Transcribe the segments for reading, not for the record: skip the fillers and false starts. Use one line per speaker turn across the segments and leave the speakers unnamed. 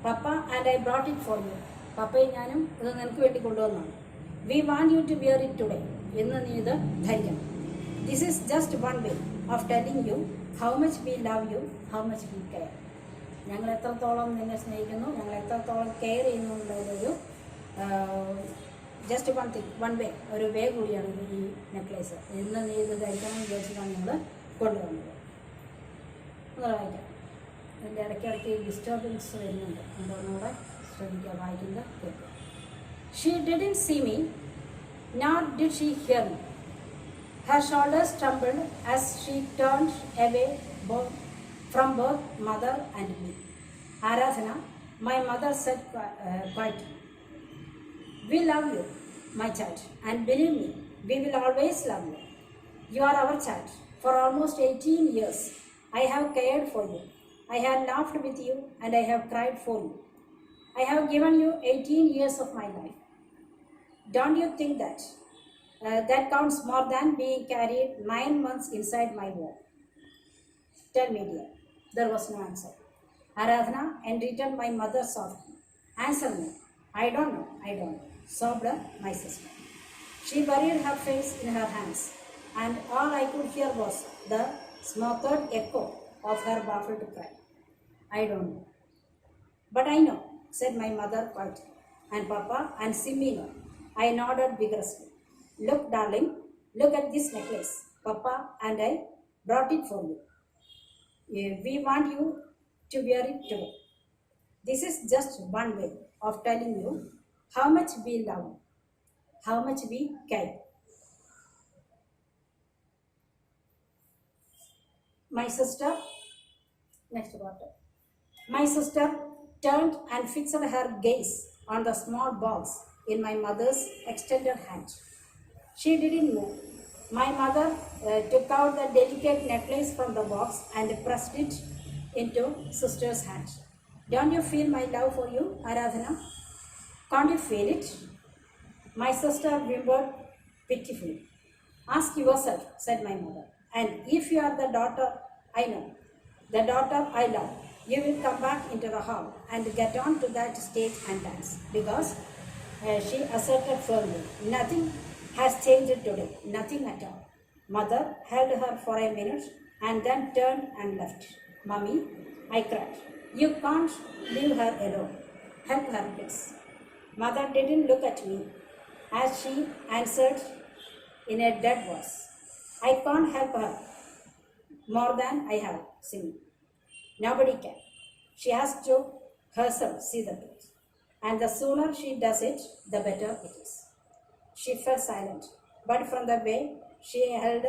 Papa and I brought it for you. പപ്പയും ഞാനും ഇത് നിനക്ക് വേണ്ടി കൊണ്ടുവന്നതാണ്. We want you to wear it today. എന്ന് നീ ഇത് ധരിക്കണം. This is just one way of telling you how much we love you, how much we care. ഞങ്ങൾ എത്രത്തോളം നിന്നെ സ്നേഹിക്കുന്നു, ഞങ്ങൾ എത്രത്തോളം കെയർ ചെയ്യുന്നു എന്നുള്ളൊരു ജസ്റ്റ് വൺ വേ, ഒരു വേ കൂടിയാണ് ഈ നെക്ലേസ്. ഇന്ന് നീ ഇത് ധരിക്കണം വിചാരിച്ചിട്ടാണ് ഞങ്ങൾ കൊണ്ടുവന്നത്. ഒന്ന് വായിക്കാം. ഇതിൻ്റെ ഇടയ്ക്കിടയ്ക്ക് ഡിസ്റ്റർബൻസ് വരുന്നുണ്ട്, നമ്മളൊന്നുകൂടെ ശ്രദ്ധിക്കുക, വായിക്കുന്നത് കേൾക്കുക. She didn't see me, nor did she hear me. Her shoulders trembled as she turned away from both mother and me. Aradhana, my mother said quietly, "We love you, my child, and believe me, we will always love you. You are our child. For almost 18 years, I have cared for you. I have laughed with you, and I have cried for you. I have given you 18 years of my life. Don't you think that that counts more than being carried 9 months inside my womb? Tell me, dear." There was no answer. Aradhana entreated my mother softly. "Answer me. I don't know, I don't know," sobbed my sister. She buried her face in her hands, and all I could hear was the smothered echo of her baffled cry. "I don't know." "But I know," said my mother quietly, "and Papa and Simi know." I nodded vigorously. "Look, darling, look at this necklace. Papa and I brought it for you. We want you to wear it today. This is just one way of telling you how much we love you, how much we care." My sister, next part. My sister turned and fixed her gaze on the small box in my mother's extended hand. She didn't move. My mother took out the delicate necklace from the box and pressed it into sister's hand. "Don't you feel my love for you, Aradhana? Can't you feel it?" My sister whimpered pitifully. "Ask yourself," said my mother. "And if you are the daughter I know, the daughter I love, you will come back into the hall and get on to that stage and dance." Because she asserted firmly, "Nothing has changed today, nothing at all." Mother held her for a minute and then turned and left. "Mummy," I cried, "you can't leave her alone. Help her, please." Mother didn't look at me as she answered in a dead voice, "I can't help her more than I have, Simi. Nobody can. She has to herself see the truth. And the sooner she does it, the better it is." She fell silent, but from the way she held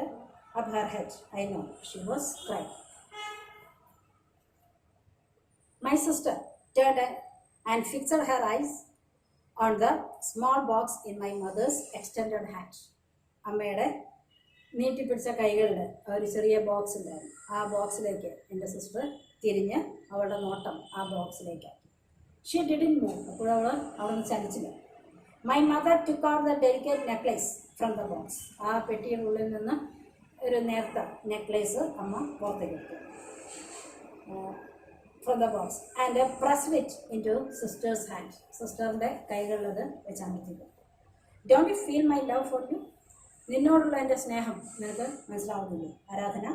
up her head, I know she was crying. My sister turned and fixed her eyes on the small box in my mother's extended hand. അമ്മയുടെ നീട്ടിപ്പിടിച്ച കൈകളിൽ ഒരു ചെറിയ box ഉണ്ടായിരുന്നു. ആ ബോക്സിലേക്ക് എൻ്റെ sister തിരിഞ്ഞ് അവളുടെ നോട്ടം ആ ബോക്സിലേക്കാക്കി. She didn't move. അപ്പോൾ അവൾ അവിടെ നിന്ന് ചലിച്ചില്ല. My mother took out the delicate necklace from the box. ആ പെട്ടിയുടെ ഉള്ളിൽ നിന്ന് ഒരു നേർത്ത നെക്ലേസ് അമ്മ പുറത്തേക്ക് എടുത്തു from the box and pressed it into sister's hand. സിസ്റ്ററിൻ്റെ കൈകളിലത് വെച്ചമർത്തിക്കും. "Don't you feel my love for you?" നിന്നോടുള്ള എൻ്റെ സ്നേഹം നിനക്ക് മനസ്സിലാവുന്നില്ലേ ആരാധന?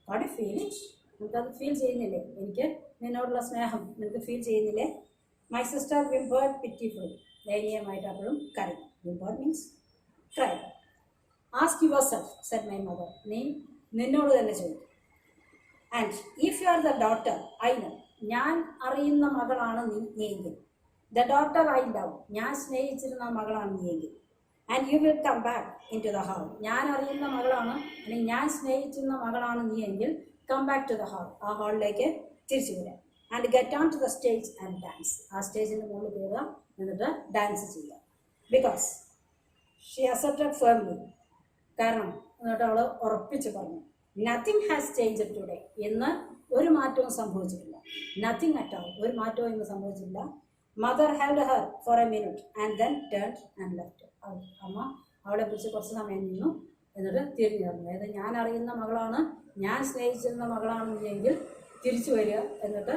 "Can't you feel it?" നിനക്കത് ഫീൽ ചെയ്യുന്നില്ലേ? എനിക്ക് നിന്നോടുള്ള സ്നേഹം നിനക്ക് ഫീൽ ചെയ്യുന്നില്ലേ? My sister whimpered pitifully. ദയനീയമായിട്ട് അപ്പോഴും കരഞ്ഞു. Whimpered means cry. "Ask yourself," said my mother. നിന്നോട് തന്നെ ചോദിക്കും. "And if you are the daughter I know, ഞാൻ അറിയുന്ന മകളാണ് നീയെങ്കിൽ, the daughter I love, ഞാൻ സ്നേഹിച്ചിരുന്ന മകളാണ് നീയെങ്കിൽ, and you will come back into the hall, ഞാൻ അറിയുന്ന മകളാണ് അല്ലെങ്കിൽ ഞാൻ സ്നേഹിച്ചിരുന്ന മകളാണ് നീയെങ്കിൽ, come back to the hall, ആ ഹാളിലേക്ക് തിരിച്ചു വരാം, and get on to the stage and dance, ആ സ്റ്റേജിൻ്റെ മുകളിൽ കയറുക, എന്നിട്ട് ഡാൻസ് ചെയ്യുക. Because she asserted firmly, കാരണം എന്നിട്ട് അവൾ ഉറപ്പിച്ച് പറഞ്ഞു, "Nothing has changed today." ഇന്ന് ഒരു മാറ്റവും സംഭവിച്ചിട്ടില്ല. Nothing at all, ഒരു മാറ്റവും ഇന്ന് സംഭവിച്ചിട്ടില്ല. Mother held her for a minute and then turned and left. അമ്മ അവളെ കുറിച്ച് കുറച്ച് സമയം നിന്നു, എന്നിട്ട് തിരിഞ്ഞു തന്നു. അതായത് ഞാൻ അറിയുന്ന മകളാണ്, ഞാൻ സ്നേഹിച്ചിരുന്ന മകളാണ് എങ്കിൽ തിരിച്ചു വരിക, എന്നിട്ട്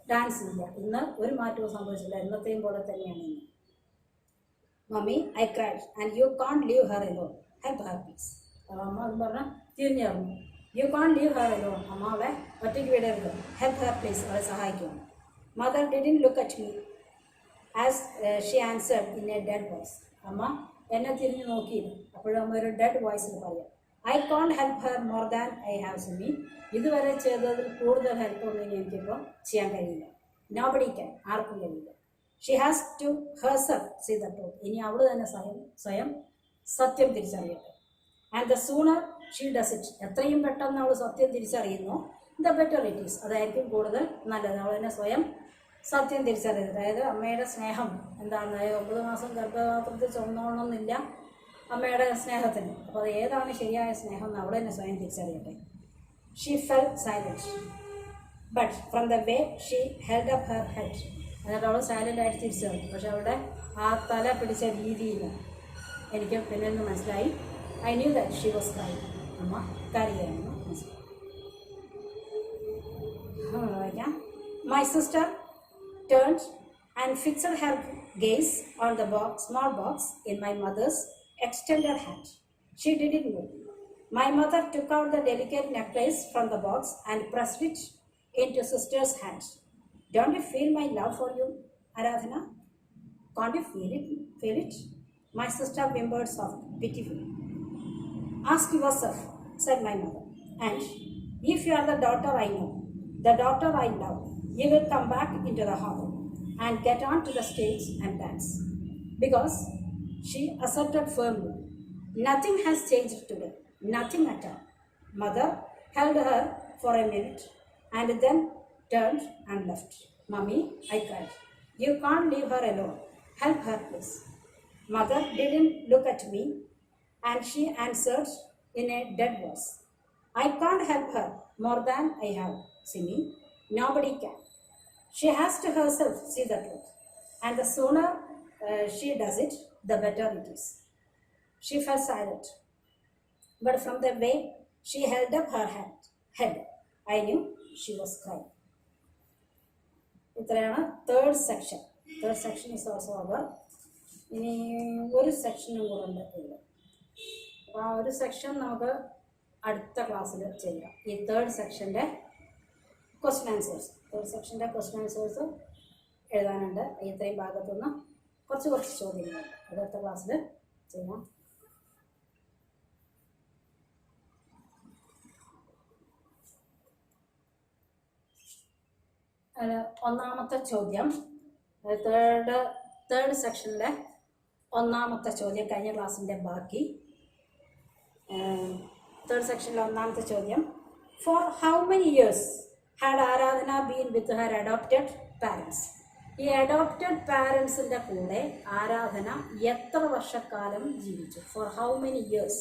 ഡാൻസ് ഇല്ല. ഇന്ന് ഒരു മാറ്റവും സംഭവിച്ചില്ല, എന്നത്തെയും പോലെ തന്നെയാണ് ഇന്ന്. Mummy, I cried and you can't leave her alone, help her please. അപ്പോൾ അമ്മ അത് പറഞ്ഞാൽ തിരിഞ്ഞു പറഞ്ഞു, you can't leave her alone, അമ്മ അവളെ ഒറ്റയ്ക്ക് വിടരുത്, ഹെൽപ്പ് ഹർ പ്ലീസ്, അവളെ സഹായിക്കണം. Mother didn't look at me as she answered in a dead voice. അമ്മ എന്നെ തിരിഞ്ഞ് നോക്കിയില്ല. അപ്പോഴും അമ്മ ഒരു ഡെഡ് വോയിസിൽ പറയാം, I കോൺട്ട് help Har more than I have to me. ഇതുവരെ ചെയ്തതിൽ കൂടുതൽ ഹെൽപ്പൊന്നും എനിക്കിപ്പോൾ ചെയ്യാൻ കഴിയില്ല. നോബഡി ക്യാൻ, ആർക്കും കഴിയില്ല. She has to herself see the truth. ഇനി അവൾ തന്നെ സ്വയം സത്യം തിരിച്ചറിയട്ടെ. And the sooner she does it. എത്രയും പെട്ടെന്ന് അവൾ സത്യം തിരിച്ചറിയുന്നു, ദ ബെറ്റർ ഇറ്റ് ഈസ്, അതായിരിക്കും കൂടുതൽ നല്ലത്. അവൾ തന്നെ സ്വയം സത്യം തിരിച്ചറിയുന്നത്. അതായത് അമ്മയുടെ സ്നേഹം എന്താണ്, 9 മാസം ഗർഭപാത്രത്തിൽ ചുമന്നോളണമെന്നില്ല അമ്മയുടെ സ്നേഹത്തിന്. അപ്പോൾ അത് ഏതാണ് ശരിയായ സ്നേഹം എന്ന് അവൾ തന്നെ സ്വയം തിരിച്ചറിയട്ടെ. She fell silent but from the way she held up her head. എന്നിട്ട് അവൾ സൈലൻ്റായിട്ട് തിരിച്ചു കളഞ്ഞു. പക്ഷെ അവളുടെ ആ തല പിടിച്ച രീതിയിൽ എനിക്ക് പിന്നെ ഒന്ന് മനസ്സിലായി, I knew that she was crying. അമ്മ കരയുകയാണെന്ന് മനസ്സിലായി. വായിക്കാം. My sister turned and fixed her gaze on the small box in my mother's extended hand. She didn't move. My mother took out the delicate necklace from the box and pressed it into sister's hand. Don't you feel my love for you, Aradhana? Can't you feel it? My sister whimpered softly, pitifully. Ask yourself, said my mother. And if you are the daughter I know, the daughter I love, you will come back into the hall and get on to the stage and dance. Because she asserted firmly, nothing has changed today, nothing at all. Mother held her for a minute and then turned and left. Mummy, I cried, you can't leave her alone. Help her, please. Mother didn't look at me and she answered in a dead voice, I can't help her more than I have, Simi. Nobody can. She has to herself see the truth. And the sooner she does it, the better it is. She fell silent. But from the way she held up her head, I knew she was crying. ഇത്രയാണ് third section. Third section is also over. ഇനി ഒരു സെക്ഷനും കൂടെ ഉണ്ട് ഇതിൽ. അപ്പോൾ ആ ഒരു സെക്ഷൻ നമുക്ക് അടുത്ത ക്ലാസ്സിൽ ചെയ്യാം. ഈ തേർഡ് സെക്ഷൻ്റെ ക്വസ്റ്റ്യൻ ആൻസേഴ്സ്, തേർഡ് സെക്ഷൻ്റെ ക്വസ്റ്റ്യൻ ആൻസേഴ്സ് എഴുതാനുണ്ട്. ഇത്രയും ഭാഗത്തുനിന്ന് കുറച്ച് ചോദ്യങ്ങളുണ്ട്. അത് അടുത്ത ക്ലാസ്സിൽ ചെയ്യാം. ഒന്നാമത്തെ ചോദ്യം, തേർഡ് സെക്ഷനിലെ ഒന്നാമത്തെ ചോദ്യം, കഴിഞ്ഞ ക്ലാസ്സിൻ്റെ ബാക്കി. തേർഡ് സെക്ഷനിലെ ഒന്നാമത്തെ ചോദ്യം, for how many years had Aradhana been with her adopted parents? ഈ അഡോപ്റ്റഡ് പാരൻസിൻ്റെ കൂടെ ആരാധന എത്ര വർഷക്കാലം ജീവിച്ചു? For how many years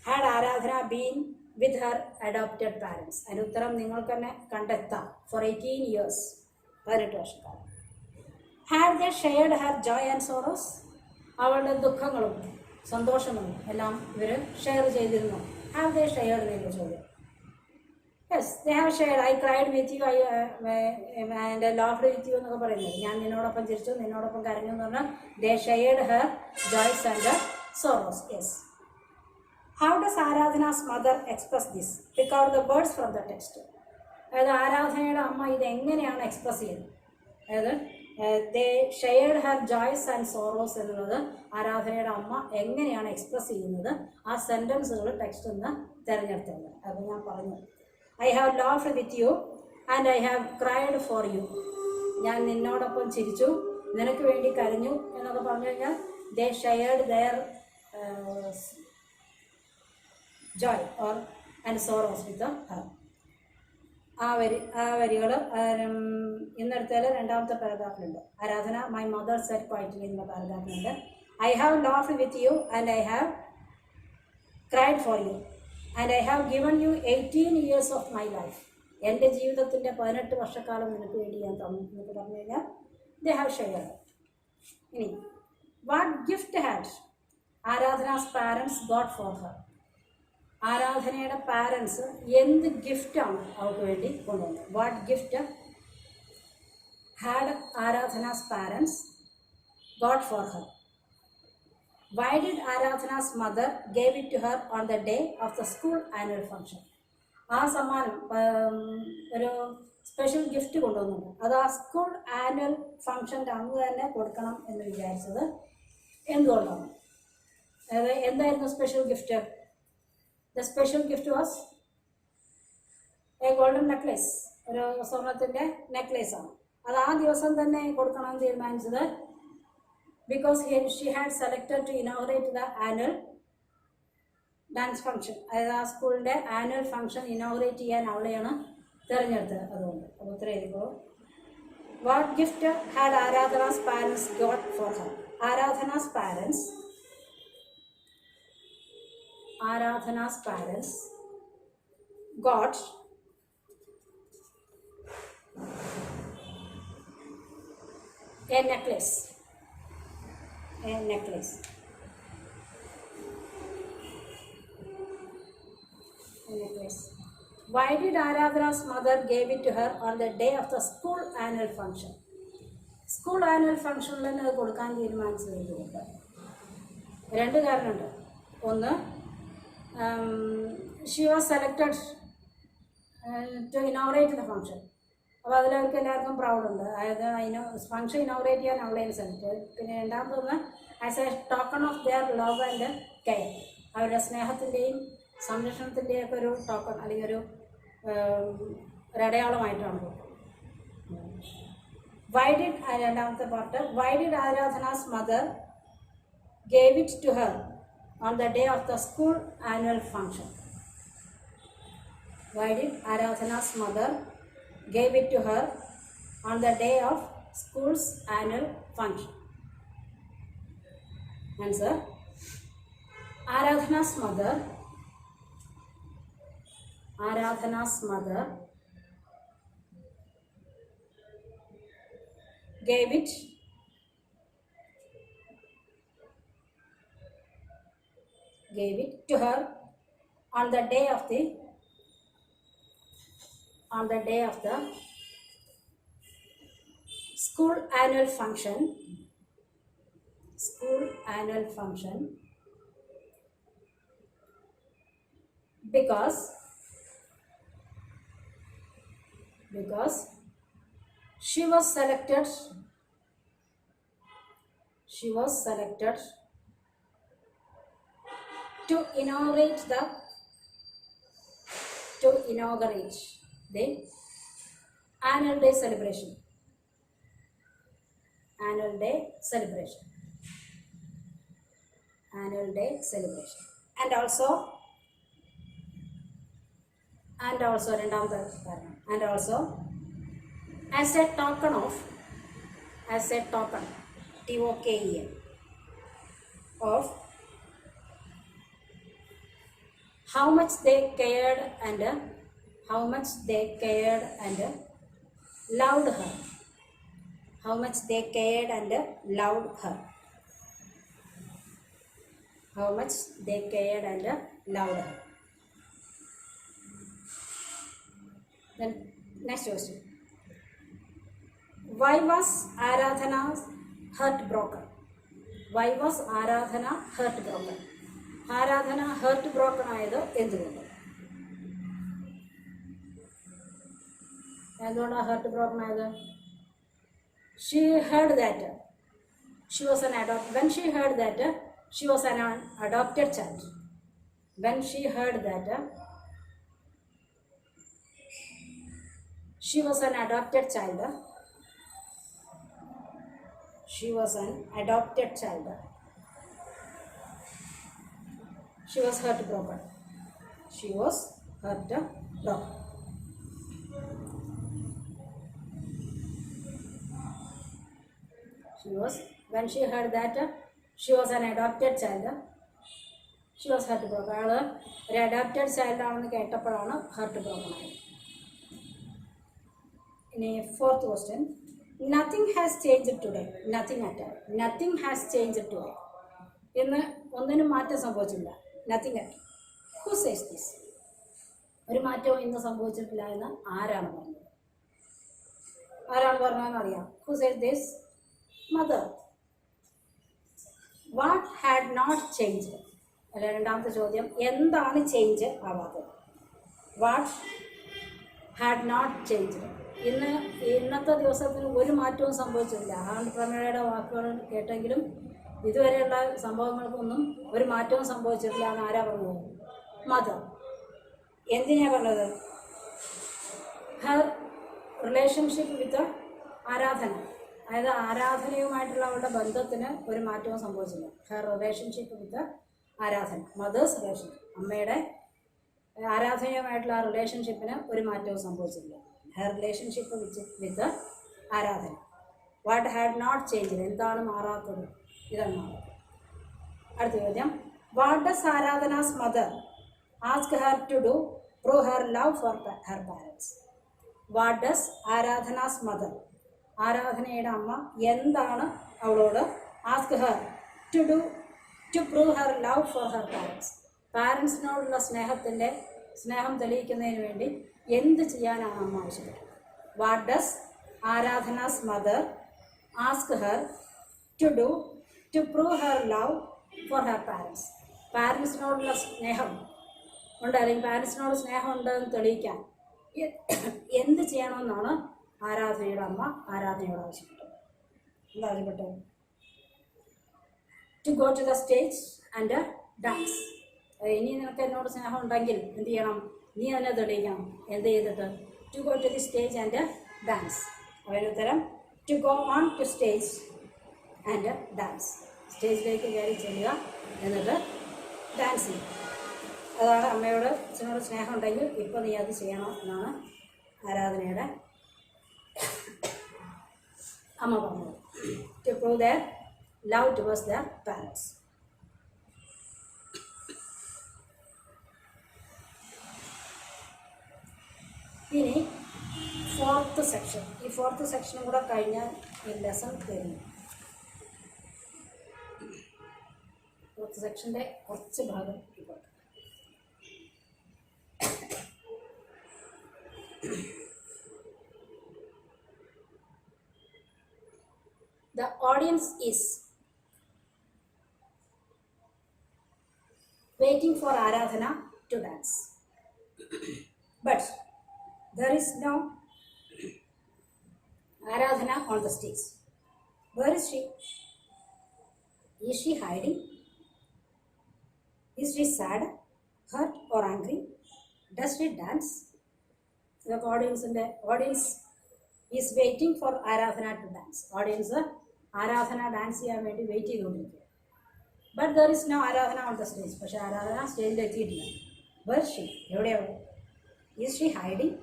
had Aradhana been with her adopted parents? അതിൻ്റെ ഉത്തരം നിങ്ങൾക്ക് തന്നെ കണ്ടെത്താം. ഫോർ 18 ഇയേഴ്സ്, 18 വർഷക്കാലം. Had they shared Har Joy and sorrows? അവളുടെ ദുഃഖങ്ങളും സന്തോഷങ്ങളും എല്ലാം ഇവർ ഷെയർ ചെയ്തിരുന്നു. ഹാവ് ദേ ഷെയർഡ് എന്നുള്ള ചോദ്യം. Yes, they have shared. I cried with you, and laughed with you എന്നൊക്കെ പറയുന്നത്. ഞാൻ നിന്നോടൊപ്പം ചിരിച്ചു, നിന്നോടൊപ്പം കരഞ്ഞു എന്ന് പറഞ്ഞാൽ they shared her joys and sorrows. Yes. How does Aradhana's mother express this? Pick out the words from the text. അതായത് ആരാധനയുടെ അമ്മ ഇത് എങ്ങനെയാണ് എക്സ്പ്രസ് ചെയ്യുന്നത്? അതായത് they shared her joys and sorrows എന്നുള്ളത് ആരാധനയുടെ അമ്മ എങ്ങനെയാണ് എക്സ്പ്രസ് ചെയ്യുന്നത്? ആ സെൻറ്റൻസുകൾ ടെക്സ്റ്റ് നിന്ന് തിരഞ്ഞെടുത്തത്. അത് ഞാൻ പറഞ്ഞു. I have laughed with you and I have cried for you. ഞാൻ നിന്നോടൊപ്പം ചിരിച്ചു, നിനക്ക് വേണ്ടി കരഞ്ഞു എന്നൊക്കെ പറഞ്ഞു കഴിഞ്ഞാൽ they shared their joy or and sorrows with her. ആ വരികൾ ഇന്നെടുത്താൽ രണ്ടാമത്തെ പാരഗ്രാഫിലുണ്ട്. ആരാധന മൈ മദർ സെറ്റ് ക്വൈറ്റ്ലി എന്ന പാരഗ്രാഫിലുണ്ട്. I have laughed with you and I have cried for you. And I have given you 18 years of my life. എൻ്റെ ജീവിതത്തിൻ്റെ 18 വർഷക്കാലം നിനക്ക് വേണ്ടി ഞാൻ തന്നു എന്നൊക്കെ പറഞ്ഞു കഴിഞ്ഞാൽ they have shared. ഇനി what gift had Aradhana's parents got for her? ആരാധനയുടെ പാരൻസ് എന്ത് ഗിഫ്റ്റാണ് അവൾക്ക് വേണ്ടി കൊണ്ടുവന്നത്? What gift had Aradhana's parents got for her? Why did Aradhana's mother gave it to her on the day of the school annual function? ആ സമ്മാനം ഒരു special gift കൊണ്ടുവന്നുണ്ട്. അത് ആ സ്കൂൾ ആനുവൽ ഫംഗ്ഷൻ്റെ അന്ന് തന്നെ കൊടുക്കണം എന്ന് വിചാരിച്ചത് എന്തുകൊണ്ടാണ്? അതായത് എന്തായിരുന്നു special gift? The special gift was A golden necklace, ഒരു സ്വർണത്തിൻ്റെ നെക്ലേസാണ്. അത് ആ ദിവസം തന്നെ കൊടുക്കണമെന്ന് തീരുമാനിച്ചത് because she had selected to inaugurate the annual dance function. അതായത് ആ സ്കൂളിൻ്റെ ആനുവൽ ഫംഗ്ഷൻ ഇനോഗ്രേറ്റ് ചെയ്യാൻ അവളെയാണ് തിരഞ്ഞെടുത്തത്. അതുകൊണ്ട് അപ്പോൾ ഉത്തരം എഴുതിക്കോളൂ. What gift had Aradhana's parents got for her? Aradhana's parents got a necklace. Why did Aradhana's mother gave it to her on the day of the school annual function? School annual ഫംഗ്ഷനിൽ തന്നെ അത് കൊടുക്കാൻ തീരുമാനിച്ചത് എന്തുകൊണ്ട്? രണ്ട് കാരണമുണ്ട്. ഒന്ന്, she was selected to inaugurate the function. അപ്പോൾ അതിലവർക്ക് എല്ലാവർക്കും പ്രൗഡുണ്ട്. അതായത് ഫംഗ്ഷൻ ഇനോഗ്രേറ്റ് ചെയ്യാൻ അവളെയും സെലക്ട്. പിന്നെ രണ്ടാമതൊന്ന്, as a token of their love and care, അവരുടെ സ്നേഹത്തിൻ്റെയും സംരക്ഷണത്തിൻ്റെയും ഒക്കെ ഒരു ടോക്കൺ അല്ലെങ്കിൽ ഒരു അടയാളമായിട്ടാണ് കൊടുക്കുന്നത്. രണ്ടാമത്തെ part, why did Aradhana's mother gave it to her on the day of the school annual function? Why did Aradhana's mother gave it to her on the day of school's annual function? Answer, Aradhana's mother gave it to her on the day of the school annual function because she was selected to inaugurate the annual day celebration. And also രണ്ടാമത്തെ കാരണം, and also as a token TOKEN of how much they cared and loved her. Then next question, why was Aradhana's heart broken? ആരാധന heart broken ആയത് എന്തുകൊണ്ടാണ് heart broken ആയത്? She heard that she was an adopted child. When she heard that she was an adopted child, she was heartbroken. When she heard that she was an adopted child, she was heartbroken. അവള് ഒരു adopted child ആണെന്ന് കേട്ടപ്പോഴാണ് heart broken ആയത്. ഇനി fourth question, nothing has changed today. Nothing has changed today എന്ന് ഒന്നിനും മാറ്റം സംഭവിച്ചില്ല. Nothing at. Who says this? ഒരു മാറ്റവും ഇന്ന് സംഭവിച്ചിട്ടില്ല എന്ന് ആരാണ് പറഞ്ഞത്? ആരാണ് പറഞ്ഞതെന്ന് അറിയാം. Who said this? Mother. What had not change? അല്ലെ രണ്ടാമത്തെ ചോദ്യം, എന്താണ് ചേഞ്ച് ആവാത്തത്? What had not change. ഇന്നത്തെ ദിവസത്തിന് ഒരു മാറ്റവും സംഭവിച്ചില്ല. ഹാൻഡ് പ്രമേയയുടെ വാക്കുകൾ കേട്ടെങ്കിലും ഇതുവരെയുള്ള സംഭവങ്ങൾക്കൊന്നും ഒരു മാറ്റവും സംഭവിച്ചിട്ടില്ല എന്ന് ആരാ പറഞ്ഞത്? മദർ. എന്തിനാ പറഞ്ഞത്? ഹർ റിലേഷൻഷിപ്പ് വിത്ത് ആരാധന, അതായത് ആരാധനയുമായിട്ടുള്ള അവളുടെ ബന്ധത്തിന് ഒരു മാറ്റവും സംഭവിച്ചില്ല. ഹർ റിലേഷൻഷിപ്പ് വിത്ത് ആരാധന, മദേഴ്സ് റിലേഷൻഷിപ്പ്, അമ്മയുടെ ആരാധനയുമായിട്ടുള്ള ആ റിലേഷൻഷിപ്പിന് ഒരു മാറ്റവും സംഭവിച്ചില്ല. ഹർ റിലേഷൻഷിപ്പ് വിത്ത് ആരാധന. വാട്ട് ഹാഡ് നോട്ട് ചേഞ്ച്, എന്താണ് മാറാത്തത്? ഇതാണ് മാറാത്തത്. അടുത്ത ചോദ്യം, what does Aradhana's mother ask her to do prove her love for her parents? What does Aradhana's mother, ആരാധനയുടെ അമ്മ എന്താണ് അവളോട് ask her to do to prove her love for her parents, പാരൻസിനോടുള്ള സ്നേഹം തെളിയിക്കുന്നതിന് വേണ്ടി എന്ത് ചെയ്യാനാണ് അമ്മ ആവശ്യപ്പെട്ടത്? What does Aradhana's mother ask her to do to prove her love for her parents, പാരൻസിനോടുള്ള സ്നേഹം ഉണ്ട് അല്ലെങ്കിൽ പാരൻസിനോട് സ്നേഹം ഉണ്ടെന്ന് തെളിയിക്കാൻ എന്ത് ചെയ്യണമെന്നാണ് ആരാധനയുടെ അമ്മ ആരാധനയോട് ആവശ്യപ്പെട്ടത്? എന്താ ആവശ്യപ്പെട്ടത്? To go to the stage and dance. ഇനി നിനക്ക് എന്നോട് സ്നേഹം ഉണ്ടെങ്കിൽ എന്ത് ചെയ്യണം? നീ തന്നെ തെളിയിക്കണം. എന്ത് ചെയ്തിട്ട്? To go to the stage and dance. അതിനുത്തരം to go on to stage and dance. സ്റ്റേജിലേക്ക് കയറി ചെല്ലുക, എന്നിട്ട് ഡാൻസ് ചെയ്യുക. അതാണ് അമ്മയോട് അച്ഛനോട് സ്നേഹം ഉണ്ടെങ്കിൽ ഇപ്പോൾ നീ അത് ചെയ്യണം എന്നാണ് ആരാധനയുടെ അമ്മ പറഞ്ഞത്. To prove their love towards their parents. ഇനി ഫോർത്ത് സെക്ഷൻ. ഈ ഫോർത്ത് സെക്ഷനും കൂടെ കഴിഞ്ഞാൽ ഈ ലെസൺ തരുന്നു. ഫോർത്ത് സെക്ഷൻ്റെ കുറച്ച് ഭാഗം ഇപ്പോൾ. The audience is waiting for Aradhana to dance. But there is no Aradhana on the stage. Where is she? Is she hiding? Is she sad, hurt or angry? Does she dance? The audience is waiting for Aradhana to dance. Audience Aradhana dance ചെയ്യാൻ വേണ്ടി wait ചെയ്തുകൊണ്ടിരിക്കുക. But there is no Aradhana on the stage. പക്ഷേ ആരാധന സ്റ്റേജിൽ എത്തിയിട്ടില്ല. Where she, എവിടെയാവും? Is she hiding,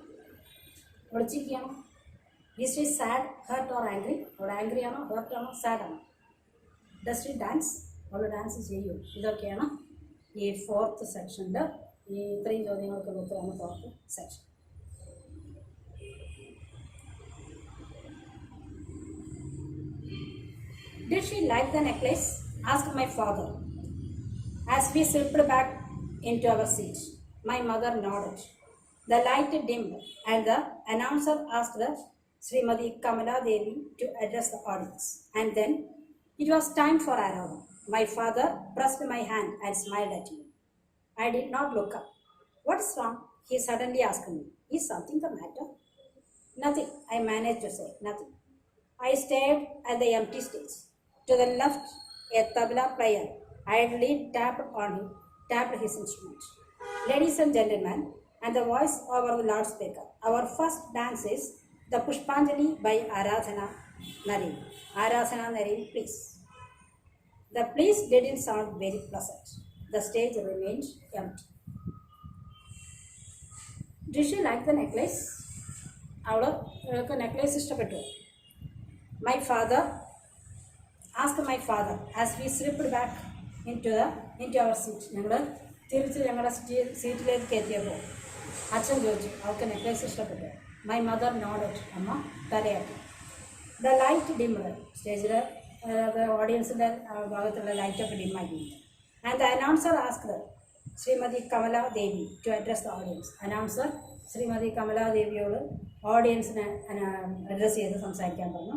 ഒളിച്ചിരിക്കുകയാണോ? Is she sad, hurt or angry, അവിടെ angry ആണോ, ഹർട്ട് ആണോ, സാഡ് ആണോ? ഡസ് ഷീ ഡാൻസ്, അവൾ ഡാൻസ് ചെയ്യും. ഇതൊക്കെയാണ് ഈ ഫോർത്ത് സെക്ഷനിൽ ഈ ഇത്രയും ചോദ്യങ്ങൾക്ക് ഉത്തരമാണ് fourth section. Did she like the necklace? Asked my father as we slipped back into our seat. My mother nodded. The light dimmed and the announcer asked Srimati Kamala Devi to address the audience. And then it was time for Aradhana. My father pressed my hand and smiled at me. I did not look up. What's wrong? He suddenly asked me. Is something the matter? Nothing, I managed to say. Nothing. I stared at the empty stage. To the left, a tabla player idly tapped his instrument. Ladies and gentlemen, and the voice over the loudspeaker, our first dance is the Pushpanjali by Aradhana Nareen. Aradhana Nareen, please. The please didn't sound very pleasant. The stage remained empty. Did she like the necklace? അവൾക്ക് necklace ഇഷ്ടപ്പെട്ടു. My father asked my father as we slipped back into our seat. ഞങ്ങൾ തിരിച്ച് ഞങ്ങളുടെ സീറ്റിലേക്ക് എത്തിയപ്പോൾ അച്ഛൻ ചോദിച്ചു അവൾക്ക് നെക്ലേസ് ഇഷ്ടപ്പെട്ടു. മൈ മദർ നോഡഡ്, അമ്മ തലയാട്ടി. ദ ലൈറ്റ് ഡിമ്മഡ്, സ്റ്റേജിൽ ഓഡിയൻസിൻ്റെ ഭാഗത്തുള്ള ലൈറ്റൊക്കെ ഡിമ്മാക്കി. And the announcer asked Shrimati Kamala Devi to address the audience. Announcer Shrimati Kamala ദേവിയോട് ഓഡിയൻസിനെ അഡ്രസ്സ് ചെയ്ത് സംസാരിക്കാൻ പറഞ്ഞു.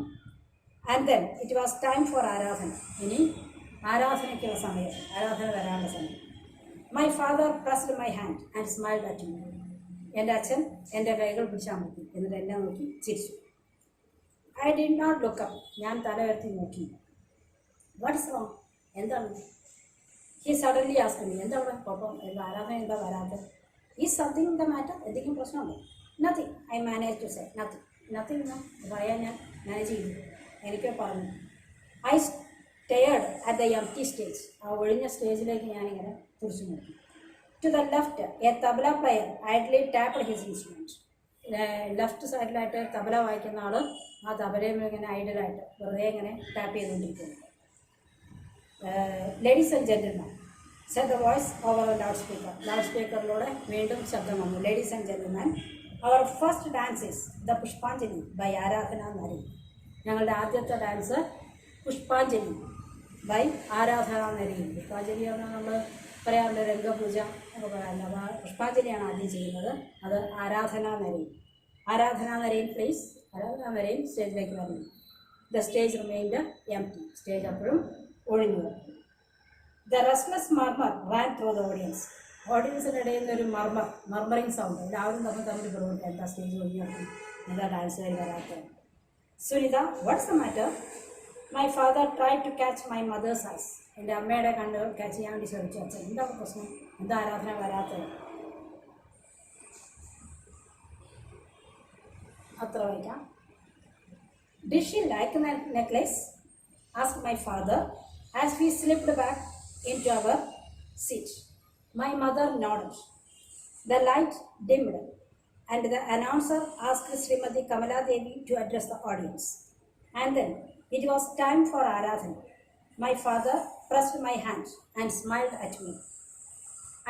And then it was time for Aradhana. ഇനി ആരാധനയ്ക്കുള്ള സമയം, ആരാധന വരാനുള്ള സമയം. My father pressed my hand and smiled at me. എൻ്റെ അച്ഛൻ എൻ്റെ കൈകൾ പിടിച്ചാൽ മതി, എന്നിട്ട് എന്നെ നോക്കി ചിരിച്ചു. I did not look up. ഞാൻ തല ഉയർത്തി നോക്കി. What is wrong? എന്താണ്? He suddenly asked me. എന്താണ് കുഴപ്പം? ആരാധന എന്താ വരാത്തത്? Is something in the matter? എന്തെങ്കിലും പ്രശ്നമുണ്ടോ? Nothing. I manage to say nothing. Nothing എന്ന് പറയാൻ ഞാൻ മാനേജ് ചെയ്തു. എനിക്ക് പറഞ്ഞു. I stared at the empty stage. ആ ഒഴിഞ്ഞ സ്റ്റേജിലേക്ക് ഞാനിങ്ങനെ തുറച്ചു നോക്കി. To the left a tabla player idly tapped his instrument. Left സൈഡിലായിട്ട് തബല വായിക്കുന്ന ആൾ ആ തബലയും ഇങ്ങനെ ഐഡലായിട്ട് വെറുതെ ഇങ്ങനെ ടാപ്പ് ചെയ്തുകൊണ്ടിരിക്കുന്നു. Ladies and gentleman said the voice over loud speaker. Loud സ്പീക്കറിലൂടെ വീണ്ടും ശബ്ദം വന്നു. Ladies and gentleman, our first dance is the Pushpanjali by Aradhana Nari. ഞങ്ങളുടെ ആദ്യത്തെ ഡാൻസ് പുഷ്പാഞ്ജലി ബൈ ആരാധന നരി. പുഷ്പാഞ്ജലി പറഞ്ഞാൽ നമ്മൾ പറയാറുണ്ട് രംഗപൂജ ഒക്കെ പറയാറില്ല. അപ്പോൾ പുഷ്പാഞ്ജലിയാണ് ആദ്യം ചെയ്യുന്നത്. അത് ആരാധന നരി. ആരാധന നരയിൽ പ്ലീസ്. ആരാധന നരയിൽ സ്റ്റേജിലേക്ക് വന്നു. The stage remained empty. Stage അപ്പോഴും ഒഴിഞ്ഞു. The restless murmur ran through the audience. ഓഡിയൻസിൻ്റെ ഇടയിൽ നിന്നൊരു മർമറിങ് സൗണ്ട്. എല്ലാവരും തമ്മിൽ പ്രവർത്തിക്കും. എന്താ സ്റ്റേജ് ഒഴിഞ്ഞു, എന്താ ഡാൻസുകാർ വരാത്തത്? Sunita, what's the matter? My father try to catch my mother's eyes. എൻ്റെ അമ്മയുടെ കണ്ണുകൾ ക്യാച്ച് ചെയ്യാൻ വേണ്ടി ശ്രമിച്ചു. അച്ഛൻ, എന്താ പ്രശ്നം? എന്താ ആരാധന വരാത്തത്? അത്ര വായിക്കാം. Did she like my necklace? Asked my father as we slipped back into our seat. My mother nodded. The light dimmed and the announcer asked Srimati Kamala Devi to address the audience. And then it was time for Aradhana. My father pressed my hand and smiled at me.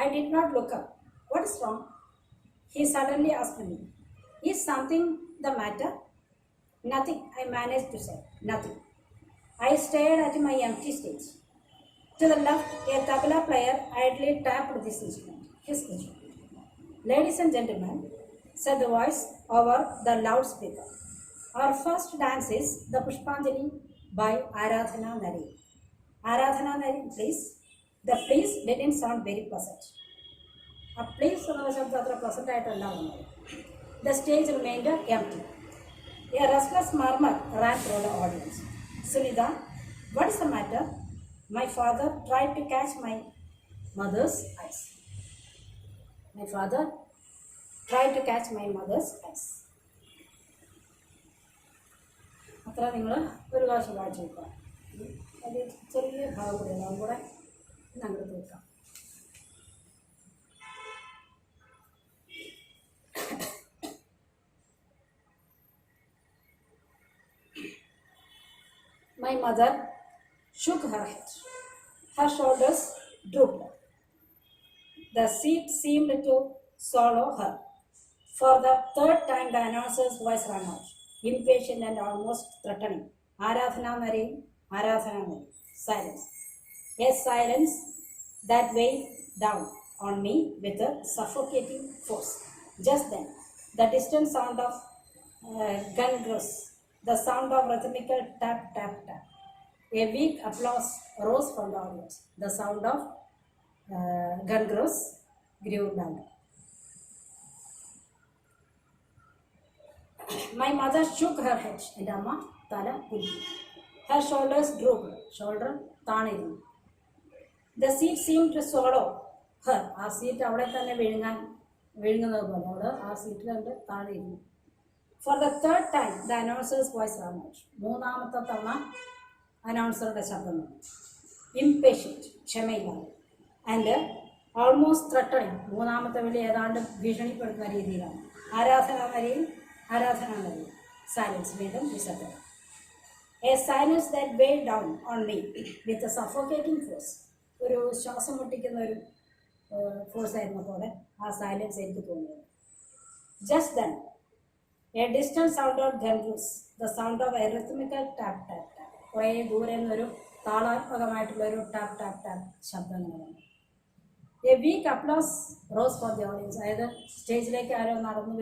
I did not look up. What is wrong? He suddenly asked me. Is something the matter? Nothing, I managed to say. Nothing. I stared at my empty stage. To the left, a tabla player idly tapped his instrument. Ladies and gentlemen, said the voice over the loudspeaker, our first dance is the Pushpanjali by Aradhana Nari. Aradhana Nari, please. The please didn't sound very pleasant. A please was pleasant. The stage remained empty. A restless murmur ran through the audience. Sunita, what is the matter? My father tried to catch my mother's eyes. My father tried to catch my mother's eyes. അത്ര നിങ്ങൾ ഒരു പ്രാവശ്യം വായിച്ചു നോക്കാം. അത് ചെറിയ ഭാഗം കൂടെ എല്ലാം കൂടെ ഞങ്ങൾ തീർക്കാം. My mother shook her head. Her shoulders drooped. The seat seemed to swallow her. For the third time, the announcer's voice rang out, impatient and almost threatening. Aradhana Nari, Aradhana Nari. Silence. Yes, silence that weighed down on me with a suffocating force. Just then, the distant sound of gun grows. The sound of rhythmical tap, tap, tap. A weak applause rose from the audience. The sound of gun grows grew louder. My mother shook her head. എൻ്റെ അമ്മ തല കുലുക്കി. Her shoulders drooped. Shoulder താണിരുന്നു. The seat seemed to swallow her. ആ seat അവിടെ തന്നെ വിഴുങ്ങുന്നത് പോലെ അവിടെ ആ സീറ്റിൽ കണ്ട് താണിരുന്നു. For the third time, the announcer's voice rang out. മൂന്നാമത്തെ തവണ അനൗൺസറുടെ ശബ്ദം വന്നു. ഇംപേഷ്യൻറ്റ്, ക്ഷമയില്ലാതെ. ആൻഡ് ഓൾമോസ്റ്റ് ത്രട്ടണിങ്, മൂന്നാമത്തെ വിളി ഏതാണ്ട് ഭീഷണിപ്പെടുത്തുന്ന രീതിയിലാണ്. ആരാധനാ നരിയിൽ സൈലൻസ്, വീണ്ടും നിശബ്ദത. A silence that weighed down on me with a suffocating force. ഒരു ശ്വാസം മുട്ടിക്കുന്ന ഒരു ഫോഴ്സ് ആയിരുന്ന പോലെ ആ സൈലൻസ് എനിക്ക് തോന്നിയത്. Just then a distant sound of gungrooves, the sound of a rhythmical tap, tap, tap. കുറേ ദൂരെ നിന്നൊരു താളാത്മകമായിട്ടുള്ളൊരു ടാപ്പ് ടാപ്പ് ടാപ്പ് ശബ്ദങ്ങളാണ്. A weak applause rose for the audience. അതായത് സ്റ്റേജിലേക്ക് ആരോ നടന്നു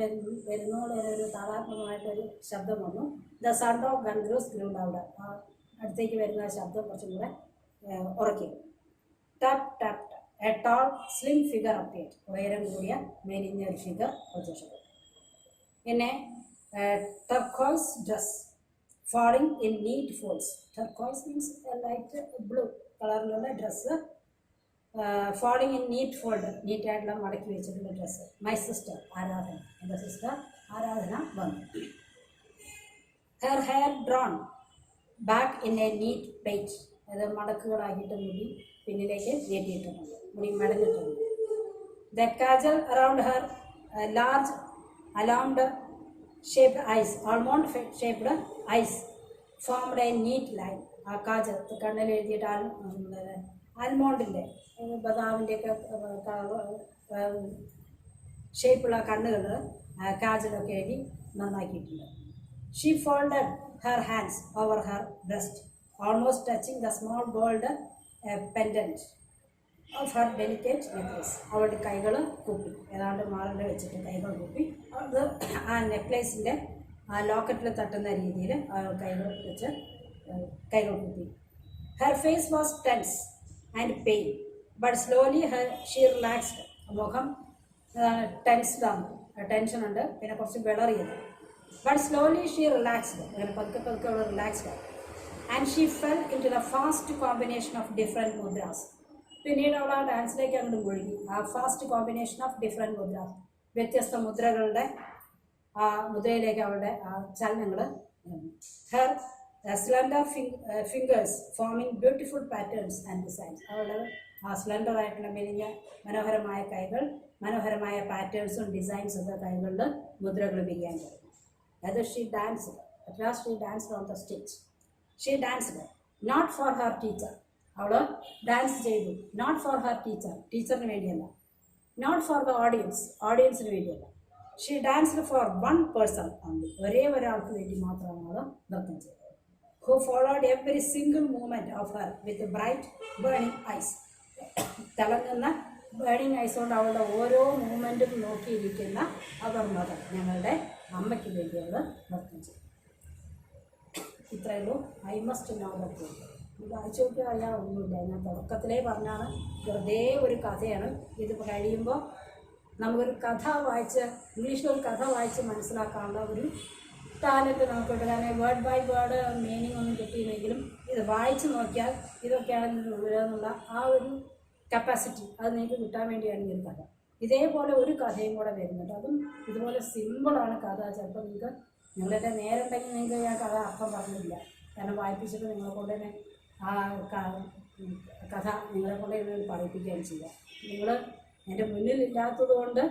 വരുന്നോടൊരു താളാത്മകമായിട്ടൊരു ശബ്ദം വന്നു. The sound of ghungroos grew louder. ആ അടുത്തേക്ക് വരുന്ന ശബ്ദം കുറച്ചും കൂടെ ഉറക്കി. Tap tap tap. A tall slim figure appeared. ഉയരം കൂടിയ മെലിഞ്ഞ ഒരു ഫിഗർ പ്രത്യക്ഷപ്പെട്ടു. പിന്നെ turquoise dress falling in neat folds. Turquoise means a light blue കളറിലുള്ള dress falling in neat fold. നീറ്റായിട്ടുള്ള മടക്കി വെച്ചിട്ടുള്ള ഡ്രസ്സ്. മൈ സിസ്റ്റർ ആരാധന, എൻ്റെ സിസ്റ്റർ ആരാധന വന്നു. Her hair drawn back in a neat plait. അത് മടക്കുകളാക്കിയിട്ട് മുടി പിന്നിലേക്ക് കയറ്റിയിട്ടുണ്ട്, മുടി മടങ്ങിയിട്ടുണ്ട്. The kajal around her large almond shaped eyes, almond shaped eyes formed a neat line. ആ കാജൽ കണ്ണിൽ എഴുതിയിട്ട് ആൽമോണ്ടിൻ്റെ ബദാമിൻ്റെയൊക്കെ ഷേപ്പുള്ള കണ്ണുകൾ കാജലൊക്കെ എഴുതി നന്നാക്കിയിട്ടുണ്ട്. She folded her hands over her breast almost touching the small gold pendant of her delicate necklace. അവളുടെ കൈകൾ കൂപ്പി, ഏതാണ്ട് മാറിൽ വെച്ചിട്ട് കൈകൾ കൂപ്പി. അത് ആ നെക്ലേസിൻ്റെ ആ ലോക്കറ്റിൽ തട്ടുന്ന രീതിയിൽ കൈകൾ വെച്ച് കൈകൾ കൂപ്പി. Her face was tense and pain but slowly she relaxed. മുഖം ടെൻസ്ഡാണ്, ടെൻഷനുണ്ട്, പിന്നെ കുറച്ച് വിളറിയത്. But slowly she relaxed. അങ്ങനെ പതുക്കെ പതുക്കെ അവൾ റിലാക്സ്ഡ് ആയി. And she fell in to the fast combination of different mudras. പിന്നീട് അവൾ ആ ഡാൻസിലേക്ക് അങ്ങോട്ട് മുഴുകി. ആ fast combination of different mudras, വ്യത്യസ്ത മുദ്രകളുടെ ആ മുദ്രയിലേക്ക് അവളുടെ ആ ചലനങ്ങൾ. Her slender fingers forming beautiful patterns and designs. അവളുടെ ആ സ്ലെൻഡർ ആയിട്ടുള്ള മെലിഞ്ഞ മനോഹരമായ കൈകൾ മനോഹരമായ പാറ്റേൺസും ഡിസൈൻസും ഒക്കെ കൈകളിൽ മുദ്രകൾ വിരിയാൻ തുടങ്ങി. അത് she danced. At last she danced on the stage. She danced not for her teacher. അവൾ ഡാൻസ് ചെയ്തു നോട്ട് ഫോർ ഹർ ടീച്ചർ, ടീച്ചറിന് വേണ്ടിയല്ല. നോട്ട് ഫോർ ദ ഓഡിയൻസ്, ഓഡിയൻസിന് വേണ്ടിയല്ല. She danced for one person only. ഒരേ ഒരാൾക്ക് വേണ്ടി മാത്രമാണ് അവൾ നൃത്തം ചെയ്തത്. Who followed every single movement of her with bright burning eyes. തിളങ്ങുന്ന ബേണിംഗ് ഐസ് കൊണ്ട് അവളുടെ ഓരോ മൂവ്മെൻറ്റും നോക്കിയിരിക്കുന്ന അവർ മദർ, ഞങ്ങളുടെ അമ്മയ്ക്ക് വേണ്ടി അവൾ നൃത്തം ചെയ്തു. ഇത്രയേ ഉള്ളൂ. I must know the truth. വായിച്ചു നോക്കിയാൽ അറിയാൻ ഒന്നുമില്ല. ഞാൻ തുടക്കത്തിലേ പറഞ്ഞാണ്, വെറുതെ ഒരു കഥയാണ്. ഇത് കഴിയുമ്പോൾ നമുക്കൊരു കഥ വായിച്ച്, ഇംഗ്ലീഷിലൊരു കഥ വായിച്ച് മനസ്സിലാക്കാനുള്ള ഒരു ടാലൻറ്റ് നമുക്കുണ്ട്. കാരണം വേർഡ് ബൈ വേർഡ് മീനിങ് ഒന്നും കിട്ടിയില്ലെങ്കിലും ഇത് വായിച്ച് നോക്കിയാൽ ഇതൊക്കെയാണ് ഇതിനുള്ളതെന്നുള്ള ആ ഒരു കപ്പാസിറ്റി അത് നിങ്ങൾക്ക് കിട്ടാൻ വേണ്ടിയാണ് ഈ ഒരു കഥ. ഇതേപോലെ ഒരു കഥയും കൂടെ വരുന്നുണ്ട്. അതും ഇതുപോലെ സിമ്പിളാണ് കഥ. ചിലപ്പോൾ നിങ്ങൾക്ക് നിങ്ങളുടെ നേരമുണ്ടെങ്കിൽ നിങ്ങൾക്ക് ഞാൻ കഥ അർത്ഥം പറഞ്ഞില്ല. കാരണം വായിപ്പിച്ചിട്ട് നിങ്ങളെ കൊണ്ട് തന്നെ ആ കഥ നിങ്ങളെ കൊണ്ട് തന്നെ പറയിപ്പിക്കുകയാണ് ചെയ്യുക. നിങ്ങൾ എൻ്റെ മുന്നിലില്ലാത്തത് കൊണ്ട്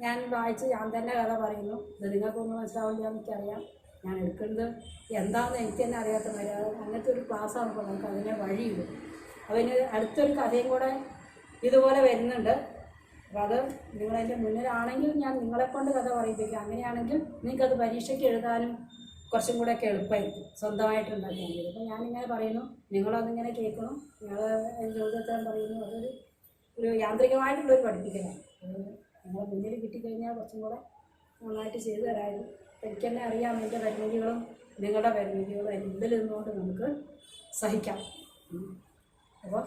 ഞാൻ വായിച്ച് ഞാൻ തന്നെ കഥ പറയുന്നു. ഇത് നിങ്ങൾക്കൊന്നും മനസ്സിലാവില്ല എനിക്കറിയാം. ഞാൻ എടുക്കുന്നത് എന്താണെന്ന് എനിക്ക് തന്നെ അറിയാത്ത കാര്യം. അങ്ങനത്തെ ഒരു ക്ലാസ്സാണ്. ഇപ്പോൾ നമുക്ക് അതിനെ വഴിയുള്ളൂ. അതിന് അടുത്തൊരു കഥയും കൂടെ ഇതുപോലെ വരുന്നുണ്ട്. അപ്പോൾ അത് നിങ്ങളതിൻ്റെ മുന്നിലാണെങ്കിൽ ഞാൻ നിങ്ങളെക്കൊണ്ട് കഥ പറയിപ്പിക്കാം. അങ്ങനെയാണെങ്കിൽ നിങ്ങൾക്കത് പരീക്ഷയ്ക്ക് എഴുതാനും കുറച്ചും കൂടെയൊക്കെ എളുപ്പമായിരിക്കും, സ്വന്തമായിട്ട് ഉണ്ടാക്കിയാൽ. അപ്പോൾ ഞാനിങ്ങനെ പറയുന്നു, നിങ്ങളതിങ്ങനെ കേൾക്കണം, നിങ്ങൾ ചോദ്യത്താൻ പറയുന്നു. ഒരു യാന്ത്രികമായിട്ടുള്ളൊരു പഠിപ്പിക്കലാണ്. നിങ്ങളെ മുന്നിൽ കിട്ടിക്കഴിഞ്ഞാൽ കുറച്ചും കൂടെ നന്നായിട്ട് ചെയ്തു തരാമായിരുന്നു. എനിക്ക് തന്നെ അറിയാം എൻ്റെ പരിമിതികളും നിങ്ങളുടെ പരിമിതികളും അതിൻ്റെ ഉള്ളിൽ നിന്നുകൊണ്ട് നമുക്ക് സഹിക്കാം. അപ്പോൾ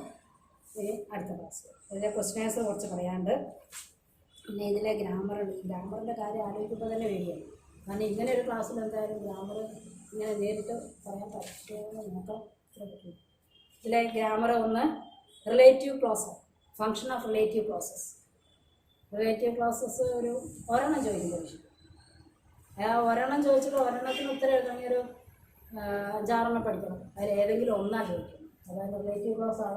ഇനി അടുത്ത ക്ലാസ് ഇതിലെ ക്വസ്റ്റ്യൻസ് കുറച്ച് പറയാണ്ട്. പിന്നെ ഇതിലെ ഗ്രാമറുണ്ട്. ഗ്രാമറിൻ്റെ കാര്യം ആലോചിക്കുമ്പോൾ തന്നെ വരികയാണ്. കാരണം ഇങ്ങനെ ഒരു ക്ലാസ്സിൽ എന്തായാലും ഗ്രാമർ ഇങ്ങനെ നേരിട്ട് പറയാൻ പറ്റുമോ നോക്കാം. ഇതിലെ ഗ്രാമർ ഒന്ന് relative clause, function of relative clauses. Relative clauses ഒരെണ്ണം ചോദിക്കും പരീക്ഷ. ഒരെണ്ണം ചോദിച്ചിട്ട് ഒരെണ്ണത്തിന് ഉത്തരം എഴുതണമെങ്കിൽ ഒരു 5-6 പഠിക്കണം. അതിൽ ഏതെങ്കിലും ഒന്നാണ് ചോദിക്കുന്നത്. അതായത് റിലേറ്റീവ് ക്ലോസ് ആണ്.